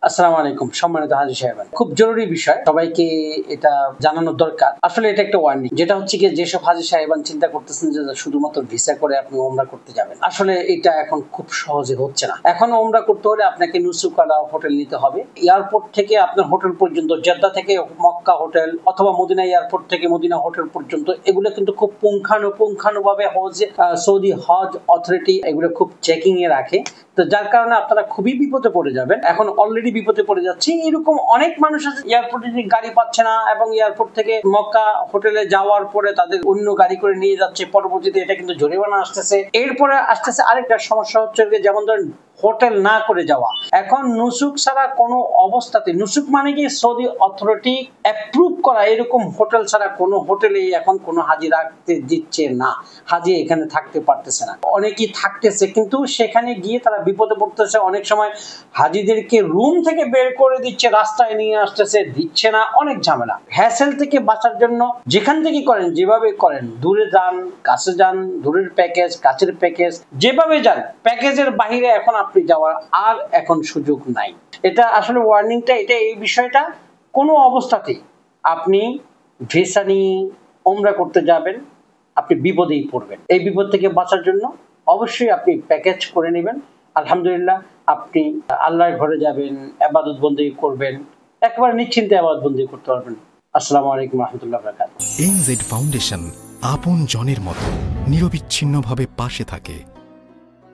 আসসালামু আলাইকুম সম্মানিত হাজী সাহেবান, খুব জরুরি বিষয়, সবাইকে এটা জানানো দরকার। আসলে এটা একটা ওয়ার্নিং, যেটা হচ্ছে কি যেসব হাজী সাহেবান চিন্তা করতেছেন যে শুধুমাত্র ভিসা করে আপনি ওমরা করতে যাবেন, আসলে এটা এখন খুব সহজে হচ্ছে না। এখন ওমরা করতে হলে আপনাকে নুসুকালা হোটেল নিতে হবে। এয়ারপোর্ট থেকে আপনার হোটেল পর্যন্ত, জেদ্দা থেকে মক্কা হোটেল অথবা মদিনা এয়ারপোর্ট থেকে মদিনা হোটেল পর্যন্ত, এগুলো কিন্তু খুব পুঙ্খানুপুঙ্খানুভাবে সৌদি হজ অথরিটি এগুলো খুব চেকিং এ রাখে। তো যার কারণে আপনারা খুবই বিপদে পড়ে যাবেন, এখন অলরেডি বিপদে পড়ে যাচ্ছে। এরকম অনেক মানুষ আছে এয়ারপোর্টে গাড়ি পাচ্ছে না এবং এয়ারপোর্ট থেকে মক্কা হোটেলে যাওয়ার পরে তাদের অন্য গাড়ি করে নিয়ে যাচ্ছে, পরবর্তীতে এটা কিন্তু জরিমানা আসতেছে। এরপরে আসতেছে আরেকটা সমস্যা হচ্ছে যেমন ধরেন হোটেল না করে যাওয়া। এখন নুসুক ছাড়া কোনো অবস্থাতে, নুসুক মানে কি সৌদি অথরিটি অ্যাপ্রুভ করা এরকম হোটেল ছাড়া কোনো হোটেলেই এখন কোনো হাজি রাখতে দিচ্ছে না। হাজি এখানে থাকতে পারতেছে না, অনেকেই থাকতেছে কিন্তু সেখানে গিয়ে তারা বিপদে পড়তেছে। অনেক সময় হাজিদেরকে রুম থেকে বের করে দিচ্ছে, রাস্তায় নিয়ে আসতেছে, দিচ্ছে না, অনেক ঝামেলা। হ্যাসেল থেকে বাঁচার জন্য যেখান থেকে করেন, যেভাবে করেন, দূরে যান কাছে যান, দূরের প্যাকেজ কাছের প্যাকেজ, যেভাবে যান, প্যাকেজের বাইরে এখন আপনি যাওয়ার আর এখন সুযোগ নাই। এটা আসলে ওয়ার্নিংটা, এটা এই বিষয়টা কোনো অবস্থাতেই আপনি ভিসা নিয়ে ওমরা করতে যাবেন, আপনি বিপদেই পড়বেন। এই বিপদ থেকে বাঁচার জন্য অবশ্যই আপনি প্যাকেজ করে নেবেন। আলহামদুলিল্লাহ, আপনি আল্লাহর ঘরে যাবেন, ইবাদত বন্দেগী করবেন, একবার নিশ্চিন্তে ইবাদত বন্দেগী করতে পারবেন। আসসালামু আলাইকুম রাহমাতুল্লাহি ওয়া বারাকাতুহু। এনজেড ফাউন্ডেশন আপন জনের মতো নিরবিচ্ছিন্নভাবে পাশে থাকে।